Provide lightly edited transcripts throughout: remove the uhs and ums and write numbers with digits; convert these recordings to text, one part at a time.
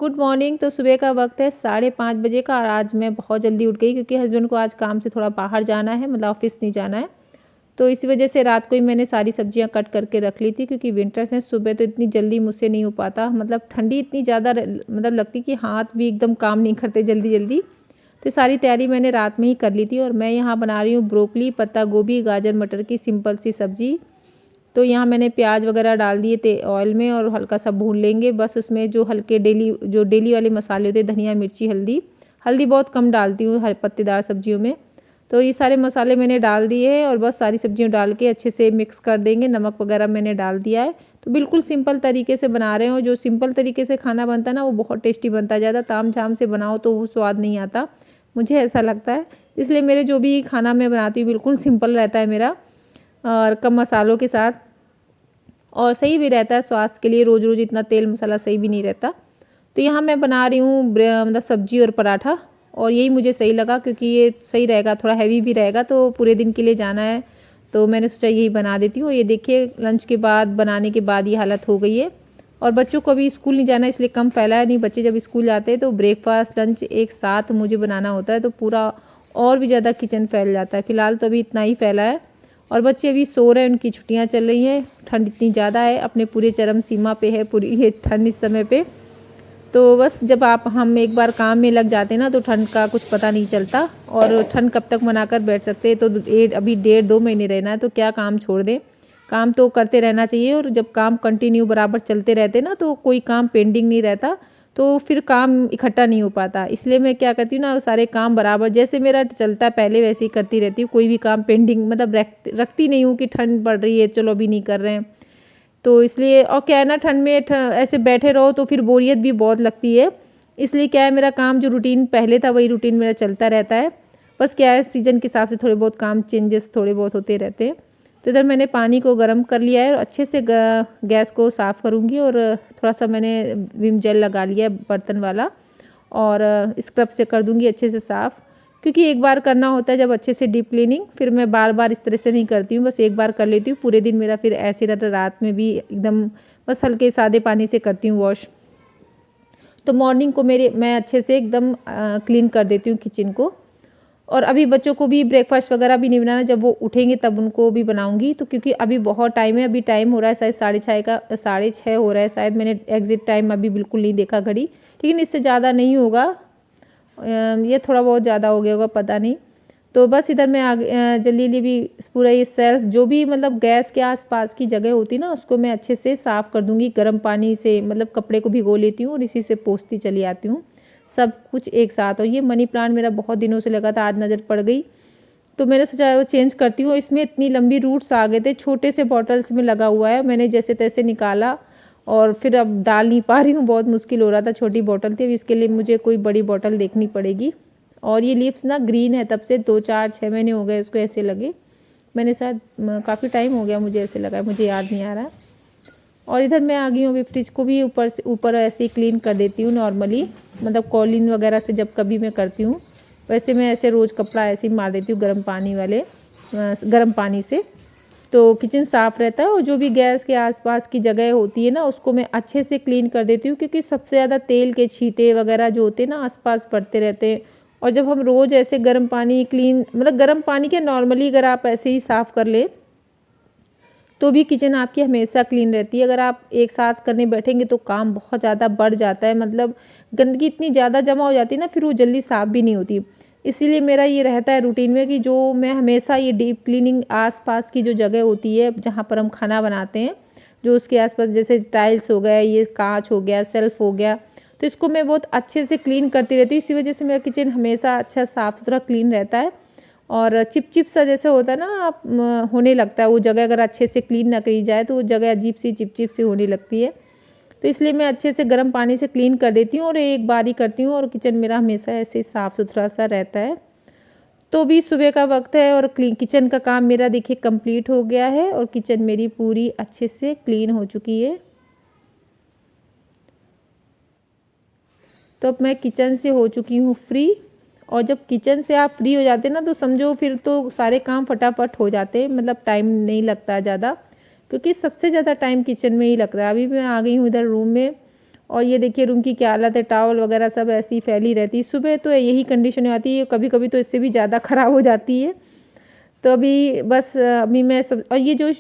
Good morning. तो सुबह का वक्त है 5:30 बजे का और आज मैं बहुत जल्दी उठ गई क्योंकि हस्बैंड को आज काम से थोड़ा बाहर जाना है, मतलब ऑफिस नहीं जाना है। तो इसी वजह से रात को ही मैंने सारी सब्जियां कट करके रख ली थी क्योंकि विंटर्स हैं। सुबह तो इतनी जल्दी मुझसे नहीं हो पाता, मतलब ठंडी इतनी ज़्यादा मतलब लगती कि हाथ भी एकदम काम नहीं करते जल्दी जल्दी। तो सारी तैयारी मैंने रात में ही कर ली थी और मैं यहाँ बना रही हूँ ब्रोकली, पत्ता गोभी, गाजर, मटर की सिंपल सी सब्जी। तो यहाँ मैंने प्याज वगैरह डाल दिए थे ऑयल में और हल्का सा भून लेंगे। बस उसमें जो हल्के डेली वाले मसाले होते हैं, धनिया, मिर्ची, हल्दी। हल्दी बहुत कम डालती हूँ हर पत्तेदार सब्जियों में। तो ये सारे मसाले मैंने डाल दिए हैं और बस सारी सब्जियाँ डाल के अच्छे से मिक्स कर देंगे। नमक वगैरह मैंने डाल दिया है। तो बिल्कुल सिंपल तरीके से बना रहे हो। जो सिंपल तरीके से खाना बनता है ना, वो बहुत टेस्टी बनता है। ज़्यादा ताम झाम से बनाओ तो वो स्वाद नहीं आता, मुझे ऐसा लगता है। इसलिए मेरे जो भी खाना मैं बनाती हूँ बिल्कुल सिंपल रहता है मेरा, और कम मसालों के साथ, और सही भी रहता है स्वास्थ्य के लिए। रोज़ रोज़ इतना तेल मसाला सही भी नहीं रहता। तो यहाँ मैं बना रही हूँ मतलब सब्जी और पराठा, और यही मुझे सही लगा क्योंकि ये सही रहेगा, थोड़ा हैवी भी रहेगा, तो पूरे दिन के लिए जाना है तो मैंने सोचा यही बना देती हूँ। ये देखिए लंच के बाद बनाने के बाद ये हालत हो गई है। और बच्चों को अभी स्कूल नहीं जाना है इसलिए कम फैला है। नहीं, बच्चे जब स्कूल जाते हैं तो ब्रेकफास्ट लंच एक साथ मुझे बनाना होता है, तो पूरा और भी ज़्यादा किचन फैल जाता है। फिलहाल तो अभी इतना ही फैला है और बच्चे अभी सो रहे हैं, उनकी छुट्टियां चल रही हैं। ठंड इतनी ज़्यादा है, अपने पूरे चरम सीमा पे है पूरी ये ठंड इस समय पे। तो बस जब हम एक बार काम में लग जाते हैं ना तो ठंड का कुछ पता नहीं चलता। और ठंड कब तक मना कर बैठ सकते हैं। तो अभी 1.5-2 महीने रहना है तो क्या काम छोड़ दें। काम तो करते रहना चाहिए, और जब काम कंटिन्यू बराबर चलते रहते ना तो कोई काम पेंडिंग नहीं रहता, तो फिर काम इकट्ठा नहीं हो पाता। इसलिए मैं क्या करती हूँ ना, सारे काम बराबर जैसे मेरा चलता है पहले वैसे ही करती रहती हूँ। कोई भी काम पेंडिंग मतलब रखती नहीं हूँ कि ठंड पड़ रही है चलो अभी नहीं कर रहे हैं। तो इसलिए, और क्या है ना, ठंड में ऐसे बैठे रहो तो फिर बोरियत भी बहुत लगती है। इसलिए क्या है, मेरा काम जो रूटीन पहले था वही रूटीन मेरा चलता रहता है। बस क्या है, सीजन के हिसाब से थोड़े बहुत काम चेंजेस थोड़े बहुत होते रहते हैं। तो इधर मैंने पानी को गर्म कर लिया है और अच्छे से गैस को साफ़ करूँगी। और थोड़ा सा मैंने विम जेल लगा लिया है बर्तन वाला, और स्क्रब से कर दूँगी अच्छे से साफ़, क्योंकि एक बार करना होता है जब अच्छे से डीप क्लीनिंग। फिर मैं बार बार इस तरह से नहीं करती हूँ, बस एक बार कर लेती हूँ पूरे दिन मेरा फिर ऐसे रहता। रात में भी एकदम बस हल्के सादे पानी से करती हूँ वॉश। तो मॉर्निंग को मैं अच्छे से एकदम क्लीन कर देती हूँ किचन को। और अभी बच्चों को भी ब्रेकफास्ट वगैरह भी नहीं बनाना, जब वो उठेंगे तब उनको भी बनाऊंगी। तो क्योंकि अभी बहुत टाइम है, अभी टाइम हो रहा है शायद 6:30 हो रहा है शायद। मैंने एग्जिट टाइम अभी बिल्कुल नहीं देखा घड़ी, लेकिन इससे ज़्यादा नहीं होगा, ये थोड़ा बहुत ज़्यादा हो गया होगा पता नहीं। तो बस इधर मैं आगे जल्दी जल्दी भी पूरा ये सेल्फ जो भी मतलब गैस के आसपास की जगह होती ना उसको मैं अच्छे से साफ़ कर दूंगी गर्म पानी से। मतलब कपड़े को भिगो लेती हूँ और इसी से पोंछती चली आती हूँ सब कुछ एक साथ। और ये मनी प्लांट मेरा बहुत दिनों से लगा था, आज नज़र पड़ गई तो मैंने सोचा वो चेंज करती हूँ। इसमें इतनी लंबी रूट्स आ गए थे, छोटे से बॉटल्स में लगा हुआ है, मैंने जैसे तैसे निकाला और फिर अब डाल नहीं पा रही हूँ, बहुत मुश्किल हो रहा था। छोटी बॉटल थी, अब इसके लिए मुझे कोई बड़ी बॉटल देखनी पड़ेगी। और ये लीव्स ना ग्रीन है, तब से 2-4-6 महीने हो गए उसको ऐसे लगे। मैंने शायद काफ़ी टाइम हो गया मुझे ऐसे लगा है, मुझे याद नहीं आ रहा। और इधर मैं आ गई हूँ अभी फ्रिज को भी ऊपर ऐसे ही क्लीन कर देती हूँ नॉर्मली, मतलब कॉलिन वगैरह से जब कभी मैं करती हूँ वैसे मैं ऐसे रोज़ कपड़ा ऐसे ही मार देती हूँ गर्म पानी से। तो किचन साफ़ रहता है। और जो भी गैस के आसपास की जगह होती है ना उसको मैं अच्छे से क्लीन कर देती हूँ, क्योंकि सबसे ज़्यादा तेल के छींटे वगैरह जो होते हैं ना आसपास पड़ते रहते हैं। और जब हम रोज़ ऐसे गर्म पानी मतलब गर्म पानी के नॉर्मली अगर आप ऐसे ही साफ़ कर ले तो भी किचन आपकी हमेशा क्लीन रहती है। अगर आप एक साथ करने बैठेंगे तो काम बहुत ज़्यादा बढ़ जाता है, मतलब गंदगी इतनी ज़्यादा जमा हो जाती है ना, फिर वो जल्दी साफ़ भी नहीं होती। इसीलिए मेरा ये रहता है रूटीन में कि जो मैं हमेशा ये डीप क्लीनिंग आसपास की जो जगह होती है जहाँ पर हम खाना बनाते हैं, जो उसके आसपास जैसे टाइल्स हो गया, ये कांच हो गया, सेल्फ हो गया, तो इसको मैं बहुत अच्छे से क्लीन करती रहती हूँ। इसी वजह से मेरा किचन हमेशा अच्छा साफ़ सुथरा क्लीन रहता है। और चिपचिप सा जैसे होता है ना आप होने लगता है वो जगह, अगर अच्छे से क्लीन ना करी जाए तो वो जगह अजीब सी चिपचिप सी होने लगती है। तो इसलिए मैं अच्छे से गर्म पानी से क्लीन कर देती हूँ और एक बार ही करती हूँ, और किचन मेरा हमेशा ऐसे साफ़ सुथरा सा रहता है। तो भी सुबह का वक्त है और किचन का काम मेरा देखिए कंप्लीट हो गया है और किचन मेरी पूरी अच्छे से क्लीन हो चुकी है। तो अब मैं किचन से हो चुकी हूँ फ्री। और जब किचन से आप फ्री हो जाते हैं ना तो समझो फिर तो सारे काम फटाफट हो जाते हैं, मतलब टाइम नहीं लगता ज़्यादा, क्योंकि सबसे ज़्यादा टाइम किचन में ही लगता है। अभी मैं आ गई हूँ इधर रूम में और ये देखिए रूम की क्या हालत है, टॉवल वगैरह सब ऐसी फैली रहती है। सुबह तो यही कंडीशन आती है, कभी कभी तो इससे भी ज़्यादा ख़राब हो जाती है। तो अभी बस अभी मैं सब, और ये जो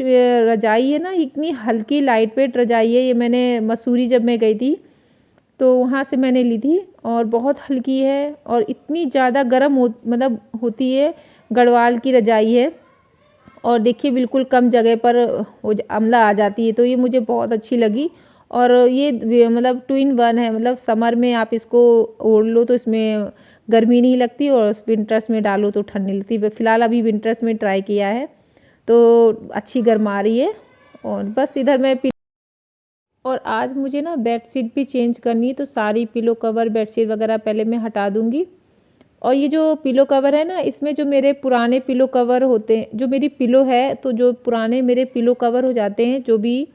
रज़ाई है ना, इतनी हल्की लाइट वेट रज़ाई है। ये मैंने मसूरी जब मैं गई थी तो वहाँ से मैंने ली थी, और बहुत हल्की है और इतनी ज़्यादा गर्म मतलब होती है। गढ़वाल की रज़ाई है, और देखिए बिल्कुल कम जगह पर अमला आ जाती है, तो ये मुझे बहुत अच्छी लगी। और ये मतलब 2 in 1 है, मतलब समर में आप इसको ओढ़ लो तो इसमें गर्मी नहीं लगती, और विंटर्स में डालो तो ठंड नहीं लगती। फ़िलहाल अभी विंटर्स में ट्राई किया है तो अच्छी गर्मा रही है। और बस इधर मैं और आज मुझे ना बेडशीट भी चेंज करनी है, तो सारी पिलो कवर बेडशीट वगैरह पहले मैं हटा दूँगी। और ये जो पिलो कवर है ना, इसमें जो मेरे पुराने पिलो कवर होते हैं, जो मेरी पिलो है, तो जो पुराने मेरे पिलो कवर हो जाते हैं जो भी,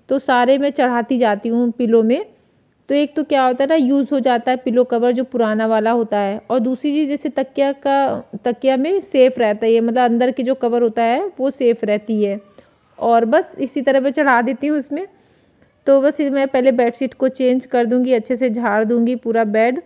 तो सारे मैं चढ़ाती जाती हूँ पिलो में। तो एक तो क्या होता है ना, यूज़ हो जाता है पिलो कवर जो पुराना वाला होता है, और दूसरी चीज़ जैसे तकिया में सेफ़ रहता है, ये मतलब अंदर की जो कवर होता है वो सेफ़ रहती है। और बस इसी तरह मैं चढ़ा देती हूँ उसमें। तो बस मैं पहले बेडशीट को चेंज कर दूँगी, अच्छे से झाड़ दूँगी पूरा बेड।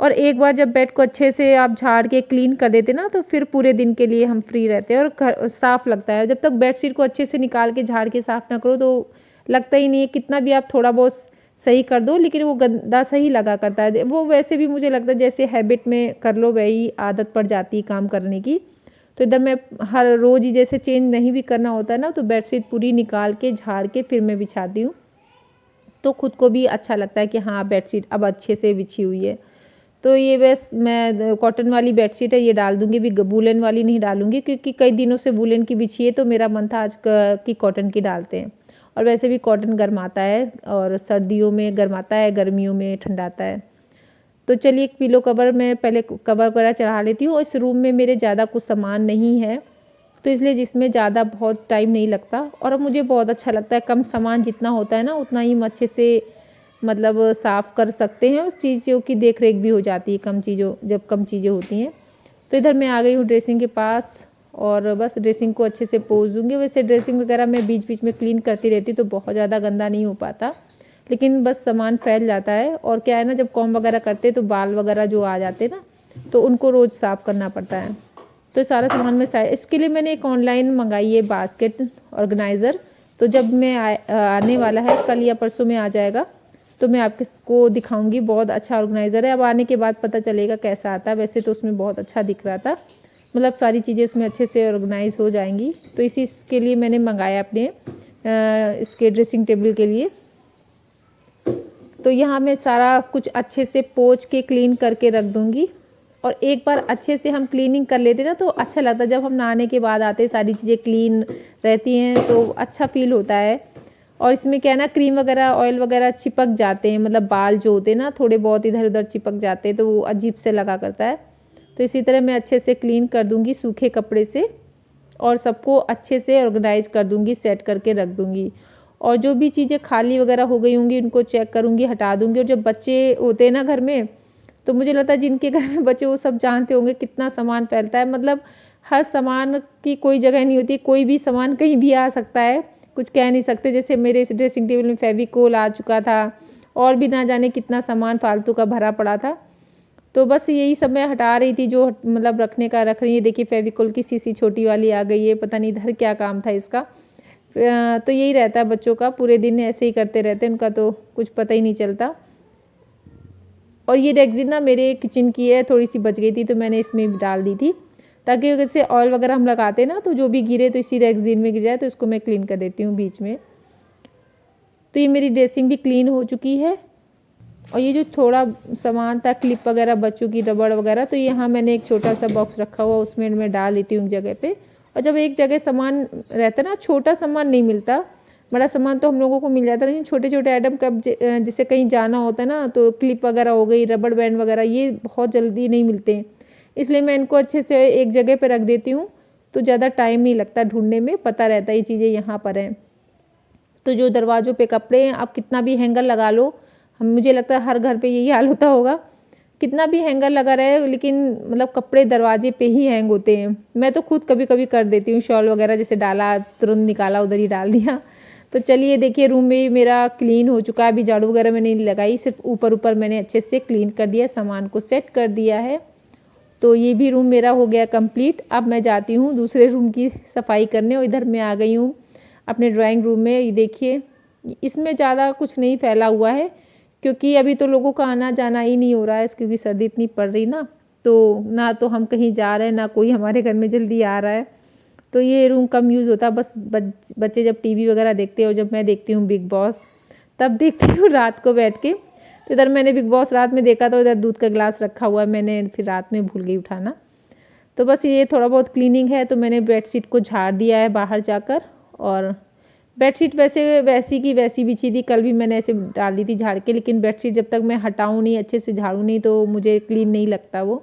और एक बार जब बेड को अच्छे से आप झाड़ के क्लीन कर देते ना, तो फिर पूरे दिन के लिए हम फ्री रहते हैं और घर साफ़ लगता है। जब तक बेडशीट को अच्छे से निकाल के झाड़ के साफ़ ना करो तो लगता ही नहीं है, कितना भी आप थोड़ा बहुत सही कर दो लेकिन वो गंदा सही लगा करता है। वो वैसे भी मुझे लगता है जैसे हैबिट में कर लो वही आदत पड़ जाती है काम करने की। तो इधर मैं हर रोज़ ही जैसे चेंज नहीं भी करना होता है ना, तो बेडशीट पूरी निकाल के झाड़ के फिर मैं बिछाती हूँ, तो खुद को भी अच्छा लगता है कि हाँ बेडशीट अब अच्छे से बिछी हुई है। तो ये बस मैं कॉटन वाली बेडशीट है ये डाल दूँगी, भी वूलन वाली नहीं डालूँगी, क्योंकि कई दिनों से वूलन की बिछी है, तो मेरा मन था आज की कॉटन की डालते हैं। और वैसे भी कॉटन गर्माता है, और सर्दियों में गर्माता है, गर्मियों में ठंडाता है। तो चलिए एक पिलो कवर मैं पहले कवर वगैरह चढ़ा लेती हूँ। और इस रूम में मेरे ज़्यादा कुछ सामान नहीं है, तो इसलिए जिसमें ज़्यादा बहुत टाइम नहीं लगता, और अब मुझे बहुत अच्छा लगता है। कम सामान जितना होता है ना, उतना ही हम अच्छे से मतलब साफ़ कर सकते हैं, उस चीज़ों की देख रेख भी हो जाती है जब कम चीज़ें होती हैं। तो इधर मैं आ गई हूँ ड्रेसिंग के पास, और बस ड्रेसिंग को अच्छे से पोंछ दूँगी। वैसे ड्रेसिंग वगैरह मैं बीच बीच में क्लीन करती रहती हूँ, तो बहुत ज़्यादा गंदा नहीं हो पाता, लेकिन बस सामान फैल जाता है। और क्या है ना, जब कॉम वगैरह करते हैं तो बाल वगैरह जो आ जाते हैं ना, तो उनको रोज़ साफ़ करना पड़ता है। तो सारा सामान मैं इसके लिए मैंने एक ऑनलाइन मंगाई है बास्केट ऑर्गेनाइज़र। तो जब मैं आने वाला है, कल या परसों में आ जाएगा, तो मैं आपको दिखाऊंगी। बहुत अच्छा ऑर्गेनाइज़र है, अब आने के बाद पता चलेगा कैसा आता है। वैसे तो उसमें बहुत अच्छा दिख रहा था, मतलब सारी चीज़ें उसमें अच्छे से ऑर्गेनाइज हो जाएंगी। तो इसी के लिए मैंने मंगाया अपने इसके ड्रेसिंग टेबल के लिए। तो यहाँ मैं सारा कुछ अच्छे से पोंछ के क्लीन करके रख दूँगी। और एक बार अच्छे से हम क्लीनिंग कर लेते ना, तो अच्छा लगता है। जब हम नहाने के बाद आते सारी चीज़ें क्लीन रहती हैं तो अच्छा फील होता है। और इसमें क्या है ना, क्रीम वगैरह ऑयल वगैरह चिपक जाते हैं, मतलब बाल जो होते हैं ना थोड़े बहुत इधर उधर चिपक जाते हैं, तो वो अजीब से लगा करता है। तो इसी तरह मैं अच्छे से क्लीन कर दूँगी सूखे कपड़े से, और सबको अच्छे से ऑर्गेनाइज कर दूँगी, सेट करके रख दूँगी। और जो भी चीज़ें खाली वगैरह हो गई होंगी उनको चेक करूँगी, हटा दूँगी। और जब बच्चे होते हैं ना घर में, तो मुझे लगता है जिनके घर में बच्चे वो सब जानते होंगे कितना सामान फैलता है। मतलब हर सामान की कोई जगह नहीं होती, कोई भी सामान कहीं भी आ सकता है, कुछ कह नहीं सकते। जैसे मेरे इस ड्रेसिंग टेबल में फेविकोल आ चुका था, और भी ना जाने कितना सामान फालतू का भरा पड़ा था। तो बस यही सब मैं हटा रही थी, जो मतलब रखने का रख रही है। देखिए फेविकोल की शीशी छोटी वाली आ गई है, पता नहीं इधर क्या काम था इसका। तो यही रहता है बच्चों का, पूरे दिन ऐसे ही करते रहते हैं, उनका तो कुछ पता ही नहीं चलता। और ये रेक्सिन ना मेरे किचन की है, थोड़ी सी बच गई थी तो मैंने इसमें डाल दी थी, ताकि जैसे ऑयल वगैरह हम लगाते हैं ना, तो जो भी गिरे तो इसी रेक्सिन में गिर जाए, तो इसको मैं क्लीन कर देती हूँ बीच में। तो ये मेरी ड्रेसिंग भी क्लीन हो चुकी है। और ये जो थोड़ा सामान था, क्लिप वगैरह, बच्चों की रबड़ वगैरह, तो यहाँ मैंने एक छोटा सा बॉक्स रखा हुआ, उसमें मैं डाल देती हूँ एक जगह पे। और जब एक जगह सामान रहता है ना, छोटा सामान नहीं मिलता, बड़ा सामान तो हम लोगों को मिल जाता है, लेकिन छोटे छोटे आइटम कब जैसे कहीं जाना होता है ना, तो क्लिप वगैरह हो गई, रबड़ बैंड वगैरह, ये बहुत जल्दी नहीं मिलते हैं। इसलिए मैं इनको अच्छे से एक जगह पर रख देती हूँ, तो ज़्यादा टाइम नहीं लगता ढूंढने में, पता रहता है ये चीज़ें यहाँ पर हैं। तो जो दरवाज़ों पे कपड़े हैं, आप कितना भी हैंगर लगा लो, मुझे लगता है हर घर पे यही हाल होता होगा, कितना भी हैंगर लगा रहे लेकिन मतलब कपड़े दरवाजे पे ही हैंग होते हैं। मैं तो खुद कभी कभी कर देती हूँ, शॉल वगैरह जैसे डाला तुरंत निकाला उधर ही डाल दिया, तो चलिए देखिए रूम में मेरा क्लीन हो चुका है। अभी झाड़ू वगैरह मैंने नहीं लगाई, सिर्फ ऊपर ऊपर मैंने अच्छे से क्लीन कर दिया, सामान को सेट कर दिया है। तो ये भी रूम मेरा हो गया कंप्लीट। अब मैं जाती हूँ दूसरे रूम की सफाई करने, और इधर मैं आ गई हूँ अपने ड्राइंग रूम में। ये देखिए इसमें ज़्यादा कुछ नहीं फैला हुआ है, क्योंकि अभी तो लोगों का आना जाना ही नहीं हो रहा है, क्योंकि सर्दी इतनी पड़ रही ना, तो ना तो हम कहीं जा रहे हैं, ना कोई हमारे घर में जल्दी आ रहा है। तो ये रूम कम यूज़ होता है। बस बच्चे जब टीवी वगैरह देखते हैं, और जब मैं देखती हूँ बिग बॉस, तब देखती हूँ रात को बैठ के। तो इधर मैंने बिग बॉस रात में देखा, तो इधर दूध का गिलास रखा हुआ है, मैंने फिर रात में भूल गई उठाना। तो बस ये थोड़ा बहुत क्लीनिंग है। तो मैंने बेडशीट को झाड़ दिया है बाहर जाकर, और बेडशीट वैसे वैसी की वैसी बिछी थी, कल भी मैंने ऐसे डाल दी थी झाड़ के, लेकिन बेडशीट जब तक मैं हटाऊँ नहीं, अच्छे से झाड़ू नहीं, तो मुझे क्लीन नहीं लगता वो।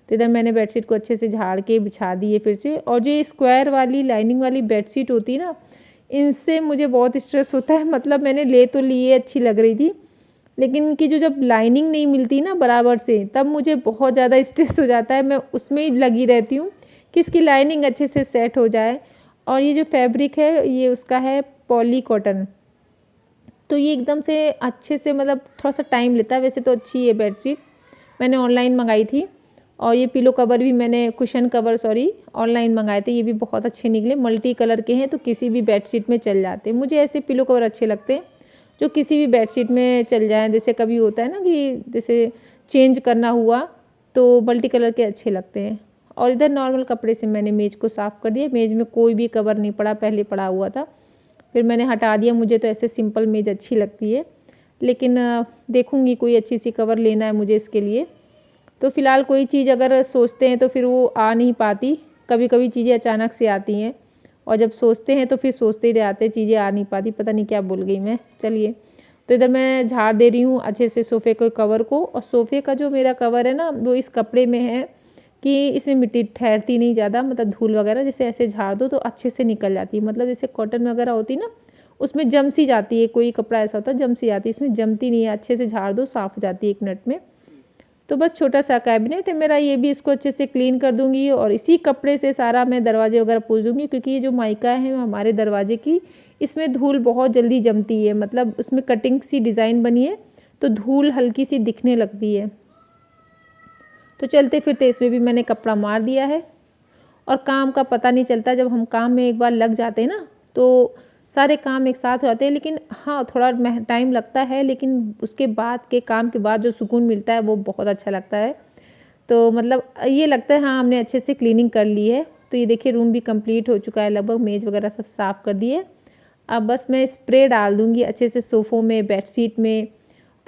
तो इधर मैंने बेडशीट को अच्छे से झाड़ के बिछा दी है फिर से। और जो स्क्वायर वाली लाइनिंग वाली बेडशीट होती है ना, इनसे मुझे बहुत स्ट्रेस होता है। मतलब मैंने ले तो लिए, अच्छी लग रही थी, लेकिन इनकी जो जब लाइनिंग नहीं मिलती ना बराबर से, तब मुझे बहुत ज़्यादा स्ट्रेस हो जाता है। मैं उसमें ही लगी रहती हूँ कि इसकी लाइनिंग अच्छे से सेट हो जाए। और ये जो फैब्रिक है, ये उसका है पॉली कॉटन, तो ये एकदम से अच्छे से, मतलब थोड़ा सा टाइम लेता है। वैसे तो अच्छी है बेडशीट, मैंने ऑनलाइन मंगाई थी। और ये पिलो कवर भी मैंने, कुशन कवर सॉरी, ऑनलाइन मंगाए थे। ये भी बहुत अच्छे निकले, मल्टी कलर के हैं, तो किसी भी बेडशीट में चल जाते हैं। मुझे ऐसे पिलो कवर अच्छे लगते हैं जो किसी भी बेडशीट में चल जाएं। जैसे कभी होता है ना कि जैसे चेंज करना हुआ, तो मल्टी कलर के अच्छे लगते हैं। और इधर नॉर्मल कपड़े से मैंने मेज़ को साफ़ कर दिया। मेज़ में कोई भी कवर नहीं पड़ा, पहले पड़ा हुआ था, फिर मैंने हटा दिया। मुझे तो ऐसे सिंपल मेज़ अच्छी लगती है, लेकिन देखूंगी कोई अच्छी सी कवर लेना है मुझे इसके लिए। तो फ़िलहाल कोई चीज़ अगर सोचते हैं तो फिर वो आ नहीं पाती। कभी कभी चीज़ें अचानक से आती हैं, और जब सोचते हैं तो फिर सोचते ही रहते, चीज़ें आ नहीं पाती। पता नहीं क्या बोल गई मैं। चलिए, तो इधर मैं झाड़ दे रही हूँ अच्छे से सोफ़े के कवर को। और सोफ़े का जो मेरा कवर है ना, वो इस कपड़े में है कि इसमें मिट्टी ठहरती नहीं ज़्यादा, मतलब धूल वगैरह जैसे ऐसे झाड़ दो तो अच्छे से निकल जाती है। मतलब जैसे कॉटन वगैरह होती ना, उसमें जम सी जाती है, कोई कपड़ा ऐसा होता है जम सी जाती है, इसमें जमती नहीं है। अच्छे से झाड़ दो, साफ़ हो जाती है 1 मिनट में। तो बस छोटा सा कैबिनेट है मेरा, ये भी इसको अच्छे से क्लीन कर दूंगी, और इसी कपड़े से सारा मैं दरवाजे वगैरह पोंछ दूंगी, क्योंकि ये जो माइका है हमारे दरवाजे की, इसमें धूल बहुत जल्दी जमती है। मतलब उसमें कटिंग सी डिज़ाइन बनी है, तो धूल हल्की सी दिखने लगती है। तो चलते फिरते इसमें भी मैंने कपड़ा मार दिया है। और काम का पता नहीं चलता, जब हम काम में एक बार लग जाते हैं ना, तो सारे काम एक साथ हो जाते हैं। लेकिन हाँ, थोड़ा टाइम लगता है, लेकिन उसके बाद के काम के बाद जो सुकून मिलता है वो बहुत अच्छा लगता है। तो मतलब ये लगता है हाँ, हमने अच्छे से क्लीनिंग कर ली है। तो ये देखिए रूम भी कंप्लीट हो चुका है लगभग, मेज़ वगैरह सब साफ़ कर दिए। अब बस मैं स्प्रे डाल दूँगी अच्छे से सोफ़ों में, बेडशीट में,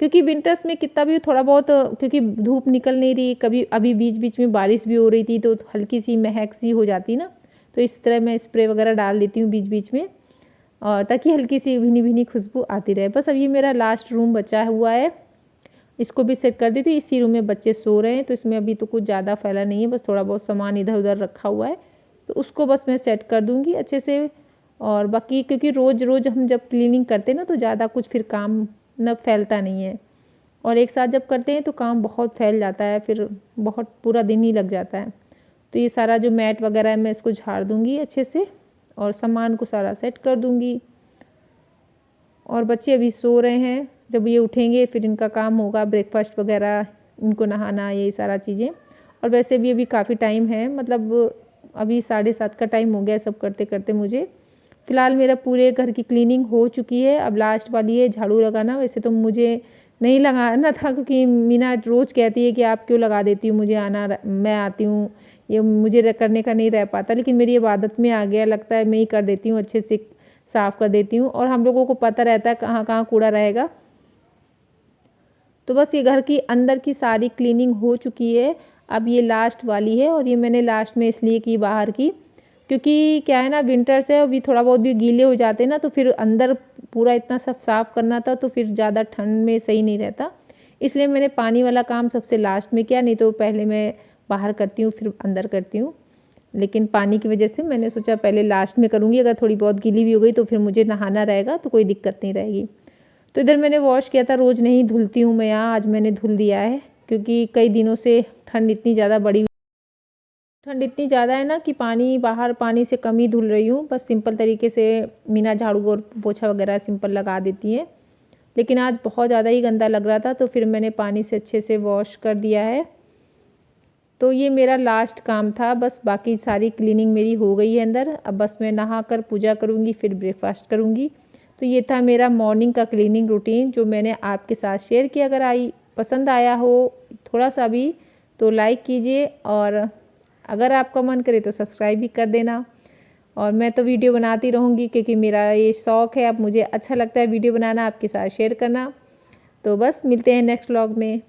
क्योंकि विंटर्स में कितना भी थोड़ा बहुत, क्योंकि धूप निकल नहीं रही, कभी अभी बीच बीच में बारिश भी हो रही थी, तो हल्की सी महक सी हो जाती ना, तो इस तरह मैं स्प्रे वगैरह डाल देती हूँ बीच बीच में, और ताकि हल्की सी भीनी भीनी खुशबू आती रहे। बस अब ये मेरा लास्ट रूम बचा हुआ है, इसको भी सेट कर दी थी। इसी रूम में बच्चे सो रहे हैं, तो इसमें अभी तो कुछ ज़्यादा फैला नहीं है, बस थोड़ा बहुत सामान इधर उधर रखा हुआ है, तो उसको बस मैं सेट कर दूँगी अच्छे से। और बाकी क्योंकि रोज़ रोज़ हम जब क्लीनिंग करते हैं ना, तो ज़्यादा कुछ फिर काम न फैलता नहीं है, और एक साथ जब करते हैं तो काम बहुत फैल जाता है, फिर बहुत पूरा दिन ही लग जाता है। तो ये सारा जो मैट वगैरह है, मैं इसको झाड़ दूँगी अच्छे से, और सामान को सारा सेट कर दूँगी। और बच्चे अभी सो रहे हैं, जब ये उठेंगे फिर इनका काम होगा ब्रेकफास्ट वगैरह, इनको नहाना, यही सारा चीज़ें। और वैसे भी अभी काफ़ी टाइम है, मतलब अभी 7:30 का टाइम हो गया सब करते करते मुझे। फ़िलहाल मेरा पूरे घर की क्लीनिंग हो चुकी है, अब लास्ट वाली है झाड़ू लगाना। वैसे तो मुझे नहीं लगाना था, क्योंकि मीना रोज़ कहती है कि आप क्यों लगा देती हो, मुझे आना, मैं आती हूँ, ये मुझे करने का नहीं रह पाता। लेकिन मेरी ये आदत में आ गया, लगता है मैं ही कर देती हूँ, अच्छे से साफ़ कर देती हूँ। और हम लोगों को पता रहता है कहाँ कहाँ कूड़ा रहेगा। तो बस ये घर की अंदर की सारी क्लीनिंग हो चुकी है, अब ये लास्ट वाली है। और ये मैंने लास्ट में इसलिए की बाहर की, क्योंकि क्या है ना, विंटर से अभी थोड़ा बहुत भी गीले हो जाते हैं ना, तो फिर अंदर पूरा इतना सब साफ़ करना था, तो फिर ज़्यादा ठंड में सही नहीं रहता। इसलिए मैंने पानी वाला काम सबसे लास्ट में किया, नहीं तो पहले मैं बाहर करती हूँ फिर अंदर करती हूँ। लेकिन पानी की वजह से मैंने सोचा पहले लास्ट में करूँगी, अगर थोड़ी बहुत गीली भी हो गई तो फिर मुझे नहाना रहेगा, तो कोई दिक्कत नहीं रहेगी। तो इधर मैंने वॉश किया था, रोज़ नहीं धुलती हूँ मैं यहाँ, आज मैंने धुल दिया है, क्योंकि कई दिनों से ठंड इतनी ज़्यादा बढ़ी, ठंड इतनी ज़्यादा है ना कि बाहर पानी से कम ही धुल रही हूँ। बस सिंपल तरीके से मीना झाड़ू और पोछा वगैरह सिंपल लगा देती है, लेकिन आज बहुत ज़्यादा ही गंदा लग रहा था तो फिर मैंने पानी से अच्छे से वॉश कर दिया है। तो ये मेरा लास्ट काम था, बस बाकी सारी क्लीनिंग मेरी हो गई है अंदर। अब बस मैं नहा कर पूजा करूँगी, फिर ब्रेकफास्ट करूँगी। तो ये था मेरा मॉर्निंग का क्लीनिंग रूटीन जो मैंने आपके साथ शेयर किया। अगर पसंद आया हो थोड़ा सा भी तो लाइक कीजिए, और अगर आपका मन करे तो सब्सक्राइब भी कर देना। और मैं तो वीडियो बनाती रहूँगी क्योंकि मेरा ये शौक़ है। अब मुझे अच्छा लगता है वीडियो बनाना, आपके साथ शेयर करना। तो बस मिलते हैं नेक्स्ट व्लॉग में।